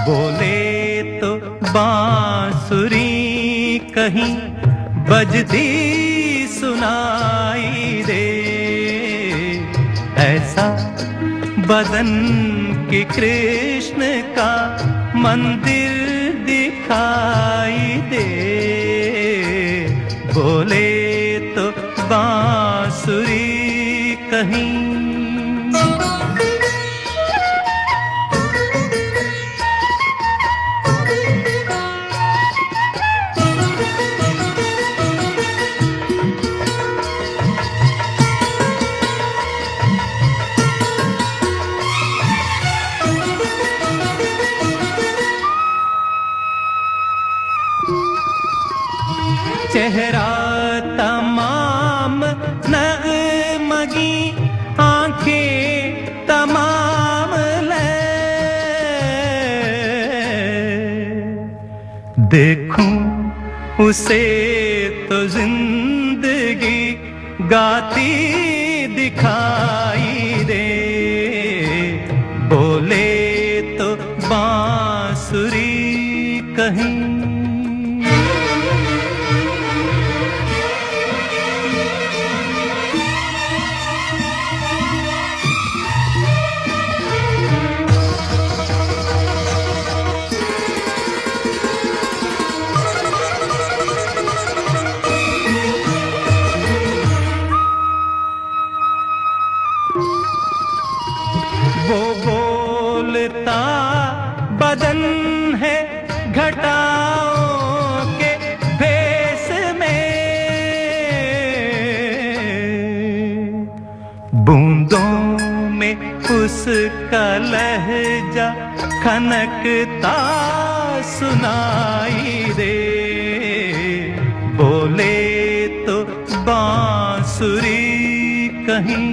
बोले तो बांसुरी कहीं बजती सुनाई दे, ऐसा बदन की कृष्ण का मंदिर दिखाई दे। बोले तो बांसुरी कहीं। चेहरा तमाम नगमगी, आंखें तमाम ले, देखूं उसे तो जिंदगी गाती दिखाई दे। बोले तो बांसुरी कहीं। वो बोलता बदन है घटाओं के भेस में, बूंदों में उसका लहजा खनकता सुनाई दे। बोले तो बांसुरी कहीं।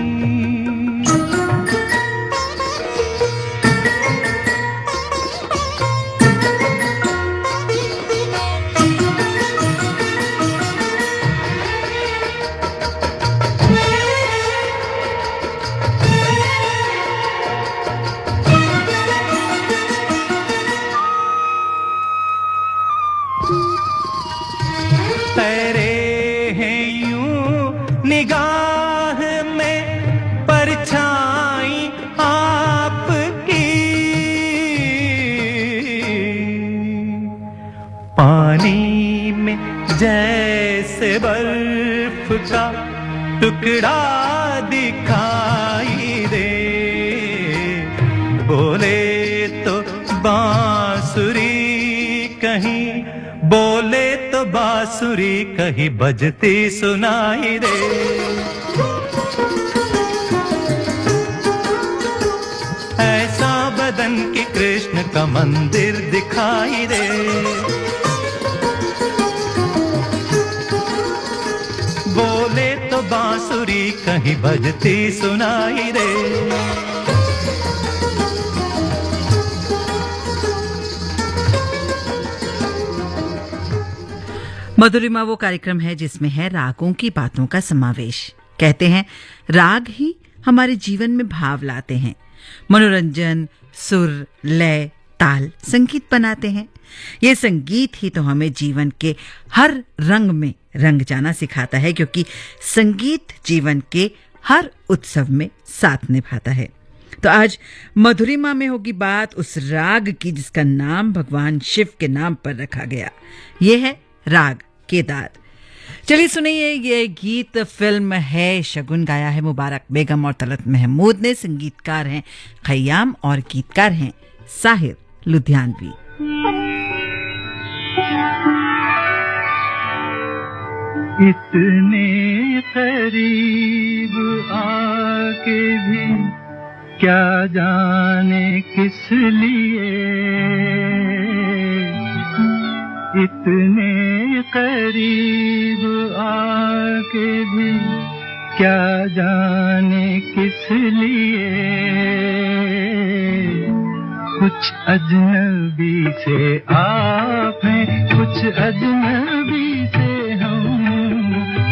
तेरे हैं यूं निगाह में परछाई आपकी, पानी में जैसे बर्फ का टुकड़ा दिखाई दे। बोले तो बांसुरी कहीं, बोले तो बांसुरी कहीं बजती सुनाई दे। ऐसा बदन की कृष्ण का मंदिर दिखाई दे। बोले तो बांसुरी कहीं बजती सुनाई दे। मधुरिमा वो कार्यक्रम है जिसमें है रागों की बातों का समावेश। कहते हैं राग ही हमारे जीवन में भाव लाते हैं, मनोरंजन, सुर, लय, ताल, संगीत बनाते हैं। ये संगीत ही तो हमें जीवन के हर रंग में रंग जाना सिखाता है, क्योंकि संगीत जीवन के हर उत्सव में साथ निभाता है। तो आज मधुरिमा में होगी बात उस राग की जिसका नाम भगवान शिव के नाम पर रखा गया। ये है राग केदार। चलिए सुनिए ये गीत। फिल्म है शगुन, गाया है मुबारक बेगम और तलत महमूद ने। संगीतकार हैं खयाम और गीतकार हैं साहिर लुधियानवी। इतने करीब आके भी क्या जाने किस लिए, इतने करीब आके भी क्या जाने किस लिए, कुछ अजनबी से आप हैं, कुछ अजनबी से हम,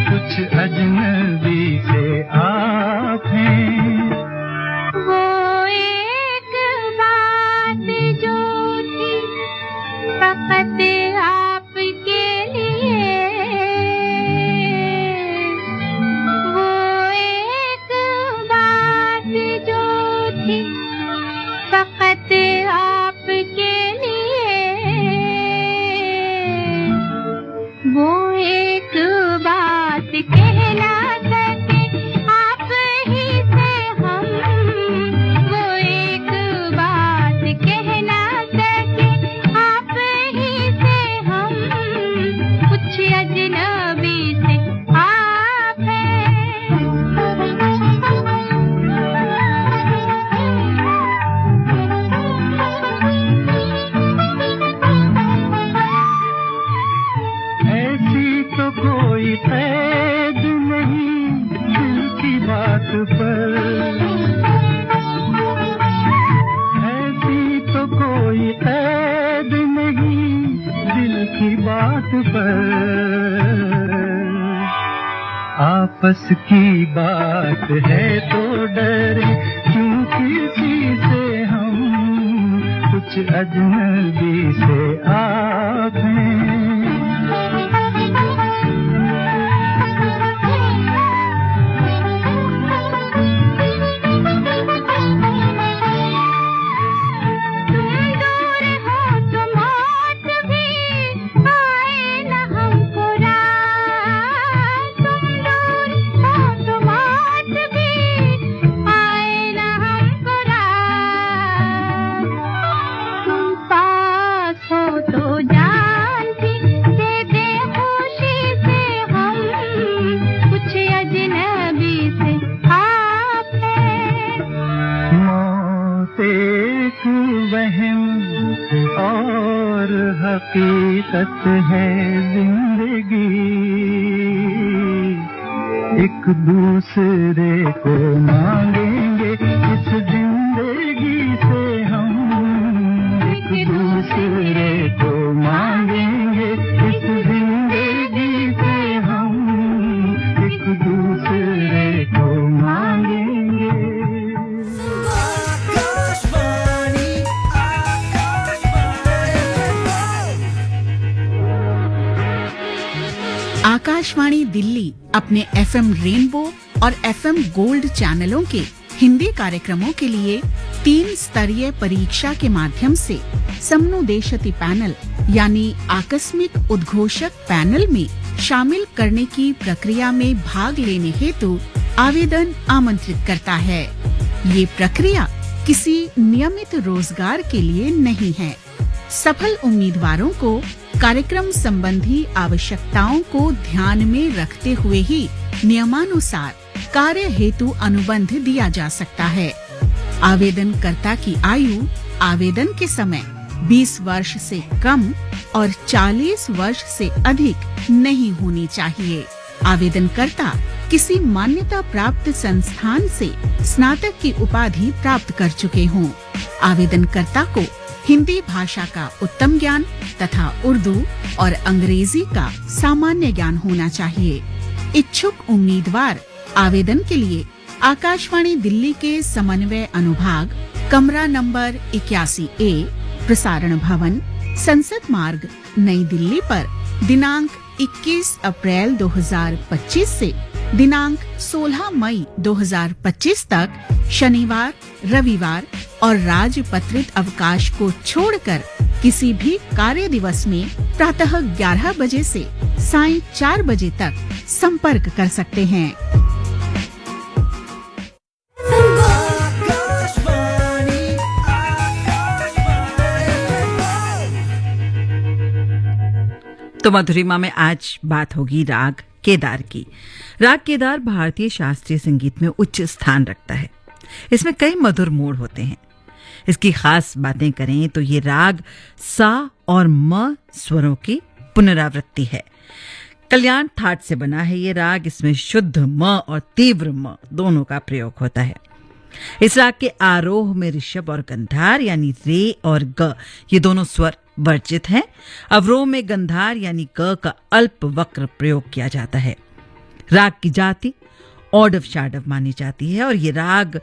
कुछ अजनबी से आप हैं। वो एक बात जो थी बस की बात है तो डरे क्यों किसी से हम, कुछ अजनबी से आप हैं। हकीकत है जिंदगी, एक दूसरे को मांगेंगे इस जिंदगी से हम, एक दूसरे को मांगेंगे इस जिंदगी से हम, एक दूसरे को मांगेंगे। आकाशवाणी दिल्ली अपने एफएम रेनबो और एफएम गोल्ड चैनलों के हिंदी कार्यक्रमों के लिए 3 स्तरीय परीक्षा के माध्यम से समनुदेशति पैनल यानी आकस्मिक उद्घोषक पैनल में शामिल करने की प्रक्रिया में भाग लेने हेतु आवेदन आमंत्रित करता है। ये प्रक्रिया किसी नियमित रोजगार के लिए नहीं है। सफल उम्मीदवारों को कार्यक्रम संबंधी आवश्यकताओं को ध्यान में रखते हुए ही नियमानुसार कार्य हेतु अनुबंध दिया जा सकता है। आवेदनकर्ता की आयु आवेदन के समय 20 वर्ष से कम और 40 वर्ष से अधिक नहीं होनी चाहिए। आवेदनकर्ता किसी मान्यता प्राप्त संस्थान से स्नातक की उपाधि प्राप्त कर चुके हों। आवेदनकर्ता को हिंदी भाषा का उत्तम ज्ञान तथा उर्दू और अंग्रेजी का सामान्य ज्ञान होना चाहिए। इच्छुक उम्मीदवार आवेदन के लिए आकाशवाणी दिल्ली के समन्वय अनुभाग, कमरा नंबर 81A, प्रसारण भवन, संसद मार्ग, नई दिल्ली पर दिनांक 21 अप्रैल 2025 से दिनांक 16 मई 2025 तक शनिवार, रविवार और राजपत्रित अवकाश को छोड़कर किसी भी कार्य दिवस में प्रातः 11 बजे से सायं 4 बजे तक संपर्क कर सकते हैं। तो मधुरिमा में आज बात होगी राग केदार की। राग केदार भारतीय शास्त्रीय संगीत में उच्च स्थान रखता है। इसमें कई मधुर मोड़ होते हैं। इसकी खास बातें करें तो ये राग सा और म स्वरों की पुनरावृत्ति है। कल्याण थाट से बना है ये राग। इसमें शुद्ध म और तीव्र म दोनों का प्रयोग होता है। इस राग के आरोह में ऋषभ और गंधार यानी रे और ग ये दोनों स्वर वर्जित हैं। अवरोह में गंधार यानी क का अल्प वक्र प्रयोग किया जाता है। राग की जाति औडव शाडव मानी जाती है और ये राग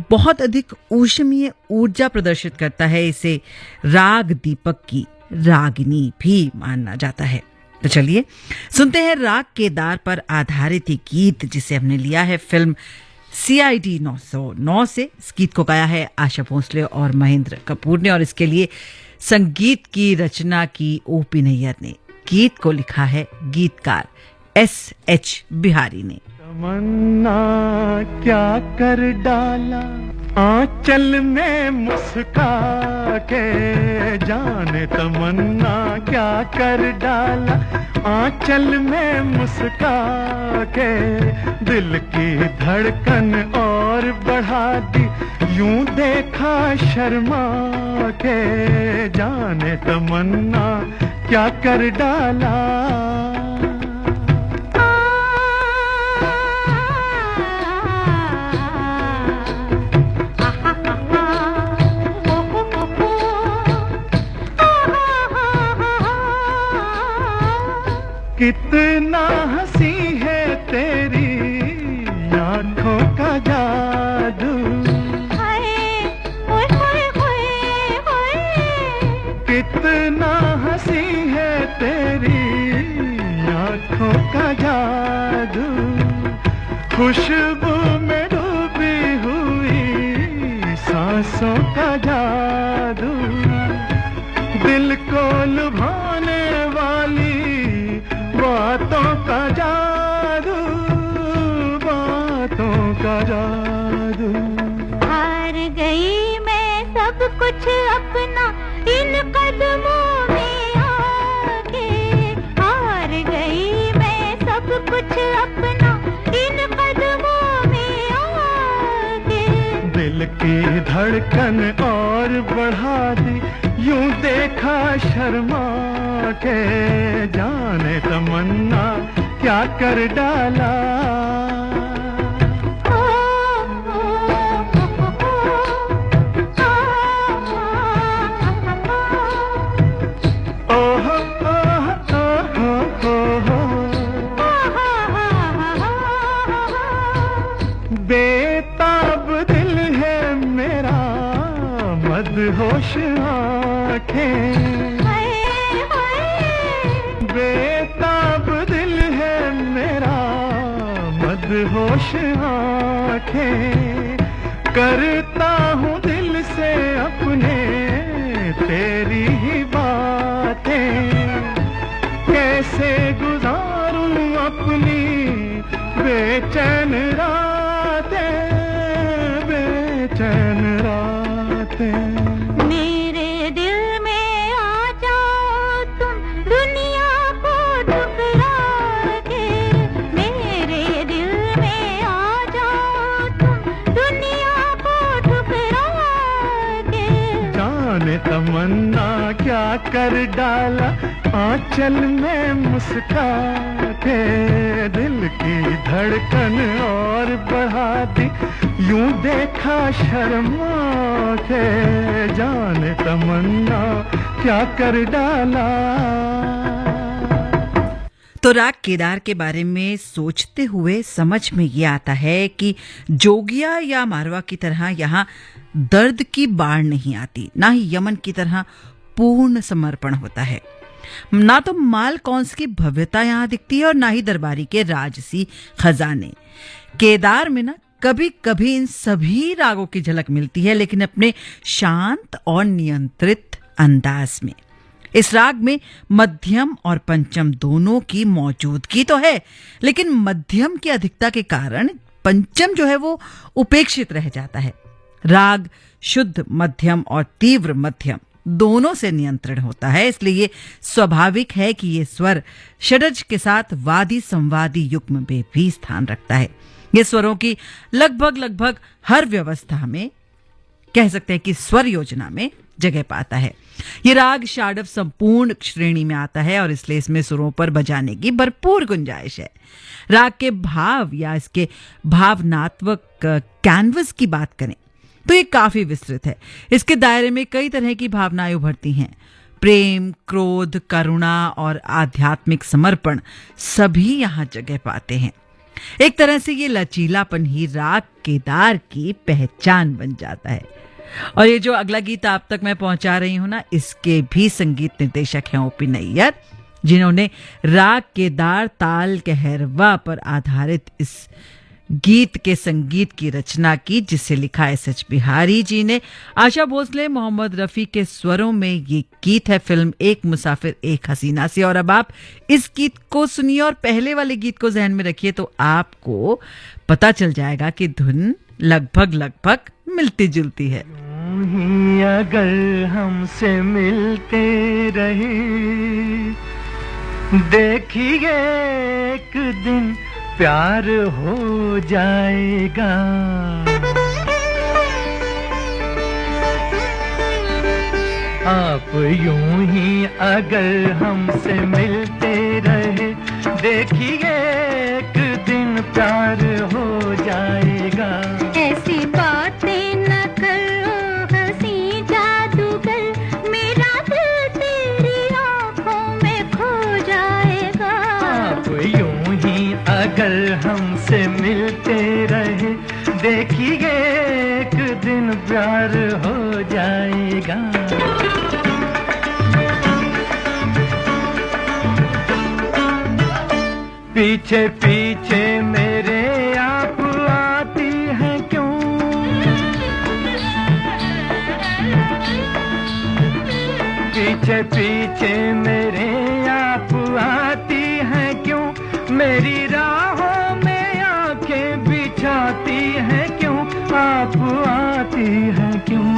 बहुत अधिक ऊष्मीय ऊर्जा प्रदर्शित करता है। इसे राग दीपक की रागिनी भी माना जाता है। तो चलिए सुनते हैं राग केदार पर आधारित एक गीत जिसे हमने लिया है फिल्म CID 909 से। इस गीत को गाया है आशा भोसले और महेंद्र कपूर ने और इसके लिए संगीत की रचना की O.P. नैयर ने। गीत को लिखा है गीतकार S.H. बिहारी ने। तमन्ना क्या कर डाला आंचल में मुस्का के, जाने तमन्ना क्या कर डाला आंचल में मुस्का के, दिल की धड़कन और बढ़ा दी यूं देखा शर्मा के, जाने तमन्ना क्या कर डाला। कितना हंसी है तेरी कितना हंसी है तेरी आँखों का जादू, खुशबू में डूबी हुई सांसों का जादू, दिल को लुभाने वाली बातों का जादू, बातों का जादू। हार गई मैं सब कुछ अपना इन कदमों में आके, हार गई मैं सब कुछ अपना इन कदमों में आके। दिल की धड़कन और बढ़ा दी, यूं देखा शर्मा के, जाने तमन्ना क्या कर डाला। बेताब दिल है मेरा, मदहोश आँखें, बेताब दिल है मेरा, मदहोश आँखें, करता हूँ दिल से अपने तेरी ही बातें, कैसे गुजारूं अपनी बेचैन रातें, बेचैन रातें। मेरे दिल में आ जाओ तुम दुनिया को ठुकरा के, मेरे दिल में आ जाओ तुम दुनिया को ठुकरा के। जाने तमन्ना क्या कर डाला, आंचल में मुस्का के, दिल की धड़कन और बढ़ा दी, यूं देखा शर्मा के, जाने तमन्ना क्या कर डाला। तो राग केदार के बारे में सोचते हुए समझ में ये आता है कि जोगिया या मारवा की तरह यहाँ दर्द की बाढ़ नहीं आती, ना ही यमन की तरह पूर्ण समर्पण होता है। ना तो माल कौंस की भव्यता यहाँ दिखती है और ना ही दरबारी के राजसी खजाने। केदार में ना कभी कभी इन सभी रागों की झलक मिलती है, लेकिन अपने शांत और नियंत्रित अंदाज में। इस राग में मध्यम और पंचम दोनों की मौजूदगी तो है, लेकिन मध्यम की अधिकता के कारण पंचम जो है वो उपेक्षित रह जाता है। राग शुद्ध मध्यम और तीव्र मध्यम दोनों से नियंत्रण होता है, इसलिए ये स्वाभाविक है कि ये स्वर षडज के साथ वादी संवादी युग्म में भी स्थान रखता है। ये स्वरों की लगभग हर व्यवस्था में, कह सकते हैं कि स्वर योजना में जगह पाता है। ये राग षाडव संपूर्ण श्रेणी में आता है और इसलिए इसमें सुरों पर बजाने की भरपूर गुंजाइश है। राग के भाव या इसके भावनात्मक कैनवस की बात करें तो ये काफी विस्तृत है। इसके दायरे में कई तरह की भावनाएं उभरती हैं। प्रेम, क्रोध, करुणा और आध्यात्मिक समर्पण सभी यहाँ जगह पाते हैं। एक तरह से ये लचीलापन ही राग केदार की पहचान बन जाता है। और ये जो अगला गीत आप तक मैं पहुंचा रही हूं ना, इसके भी संगीत निर्देशक हैं ओपी नैयर, जिन्होंने राग केदार ताल कहरवा पर आधारित इस गीत के संगीत की रचना की, जिसे लिखा एस.एच. बिहारी जी ने। आशा भोसले, मोहम्मद रफी के स्वरों में ये गीत है फिल्म एक मुसाफिर एक हसीना से। और अब आप इस गीत को सुनिए और पहले वाले गीत को जहन में रखिए तो आपको पता चल जाएगा कि धुन लगभग मिलती जुलती है। यूं ही अगर हमसे मिलते रहे, देखिए एक दिन प्यार हो जाएगा। आप यूं ही अगर हमसे मिलते रहे, देखिए एक दिन प्यार हो जाएगा। ऐसी बातें न करो हंसी जादूगर, मेरा दिल तेरी आंखों में खो जाएगा। आप यूं ही अगर हमसे मिलते रहे, देखिए एक दिन प्यार हो जाएगा। पीछे पीछे मेरे आप आती हैं क्यों? पीछे पीछे मेरे आप आती हैं क्यों? मेरी राहों में आंखें बिछाती हैं क्यों? आप आती हैं क्यों?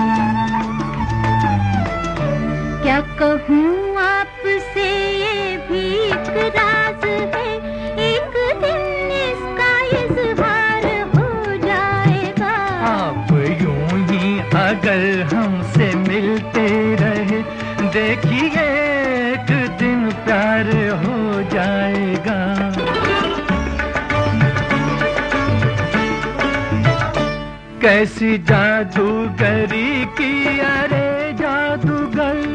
क्या कहूँ आपसे ये भी एक राज है, एक दिन इसका इज़हार हो जाएगा। आप यूं ही अगर हमसे मिलते रहे, देखिए एक दिन प्यार हो जाएगा। कैसी जादूगरी की अरे जादूगर,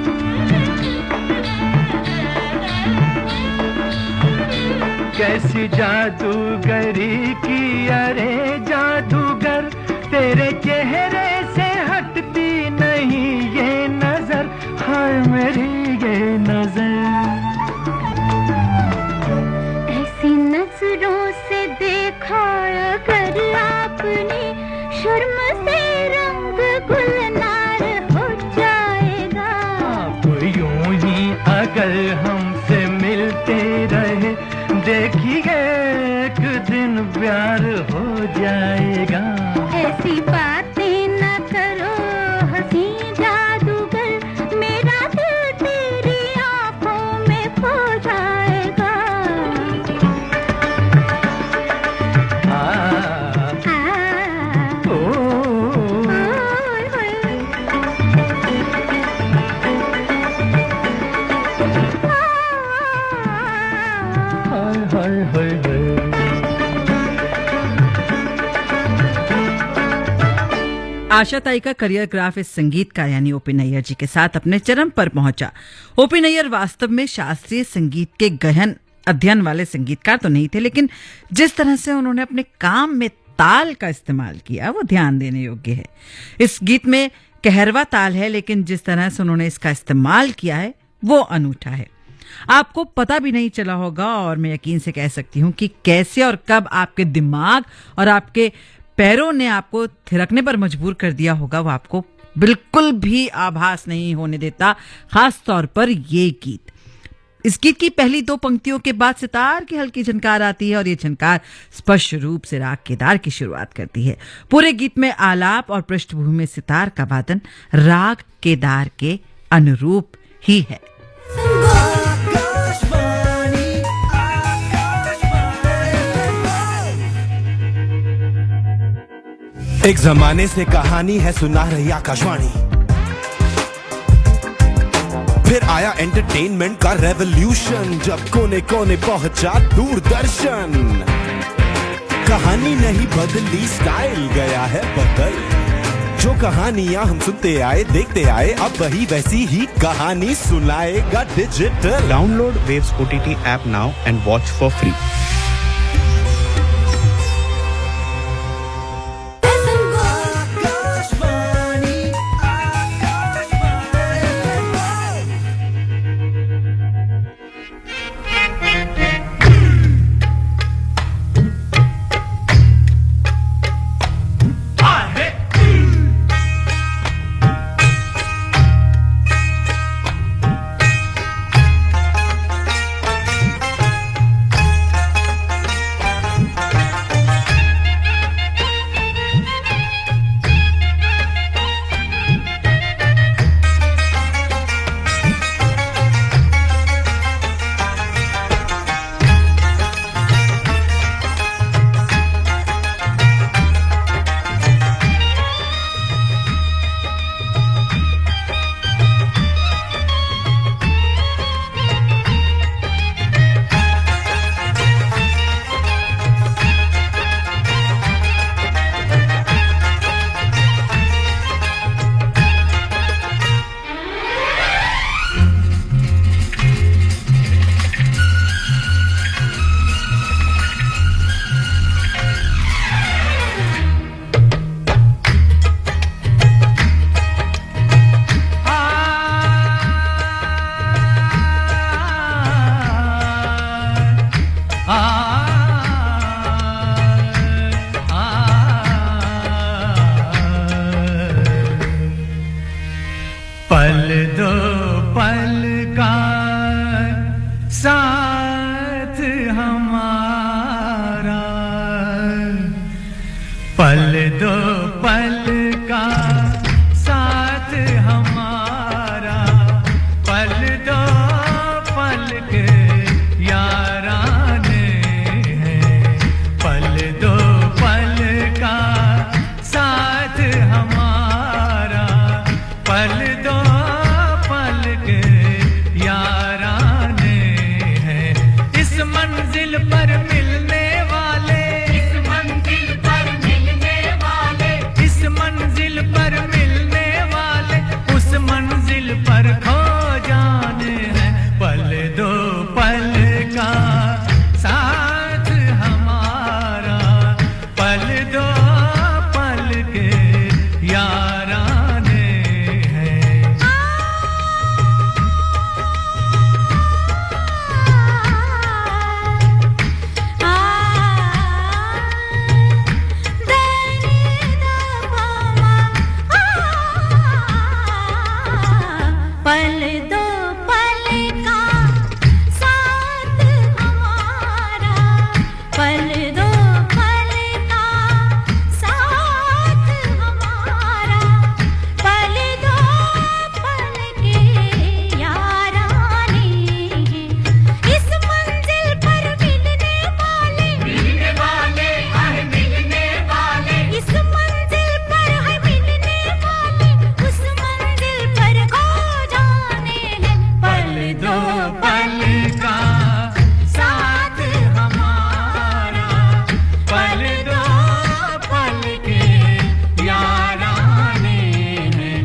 कैसी जादूगरी की अरे जादूगर, तेरे चेहरे से हटती नहीं ये नजर, हाय मेरी ये नजर। ऐसी नजरों से देखा अगर आपने, शर्म से रंग गुलनार हो जाएगा। आप यूं ही अगर हमसे मिलते रहे, देखिए एक दिन प्यार हो जाएगा। ऐसी बातें न करो हंसी जादूगर, मेरा दिल तेरी आंखों में खो जाएगा। आशा ताई का करियर ग्राफ इस संगीतकार यानी ओपी नैयर जी के साथ अपने चरम पर पहुंचा। ओपी नैयर वास्तव में शास्त्रीय संगीत के गहन अध्ययन वाले संगीतकार तो नहीं थे, लेकिन जिस तरह से उन्होंने अपने काम में ताल का इस्तेमाल किया वो ध्यान देने योग्य है। इस गीत में कहरवा ताल है, लेकिन जिस तरह से उन्होंने इसका इस्तेमाल किया है वो अनूठा है। आपको पता भी नहीं चला होगा, और मैं यकीन से कह सकती हूँ कि कैसे और कब आपके दिमाग और आपके पैरों ने आपको थिरकने पर मजबूर कर दिया होगा, वो आपको बिल्कुल भी आभास नहीं होने देता, खास तौर पर ये गीत। इस गीत की पहली दो पंक्तियों के बाद सितार की हल्की झनकार आती है, और ये झनकार स्पष्ट रूप से राग केदार की शुरुआत करती है। पूरे गीत में आलाप और पृष्ठभूमि में सितार का वादन राग केदार के अनुरूप ही है। एक जमाने से कहानी है सुना रही आकाशवाणी, फिर आया एंटरटेनमेंट का रेवोल्यूशन, जब कोने कोने पहुंचा दूरदर्शन। कहानी नहीं बदली, स्टाइल गया है बदल। जो कहानियां हम सुनते आए देखते आए, अब वही वैसी ही कहानी सुनाएगा digital. Download waves OTT app now and watch for free. पल दो पल का साथ हमारा पल दो पल का साथ हमारा पल दो पल के याराने हैं पल दो पल का साथ हमारा पल दो पल के याराने हैं इस मंजिल पर मिलने वाले इस मंजिल पर मिलने वाले इस मंजिल पर मिलने वाले उस मंजिल पर खो जाने हैं पल दो पल का साथ हमारा पल दो पल के याराने हैं पल दो पल का साथ हमारा पल दो पल का साथ हमारा पल दो पल के याराने हैं इस मंजिल पर मिलने वाले है मिलने वाले इस मंजिल पर है मिलने वाले उस मंजिल पर खो जाने हैं पल दो पल का साथ हमारा पल दो पल के याराने हैं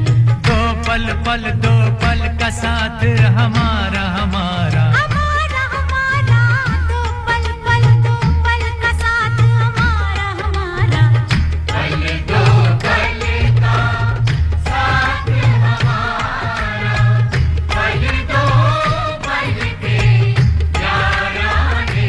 दो पल दो पल का साथ हमारा हमारा हमारा हमारा दो पल का साथ हमारा हमारा पल दो पल का साथ हमारा पल दो पल के याराने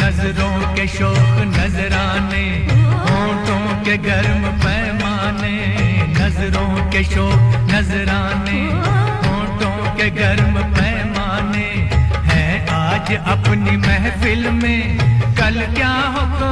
नजरों के शौक नजराने होंठों के गर्म पैमाने नजरों के शौक नजराने होंठों के गर्म पैमाने हैं आज अपनी महफिल में कल क्या हो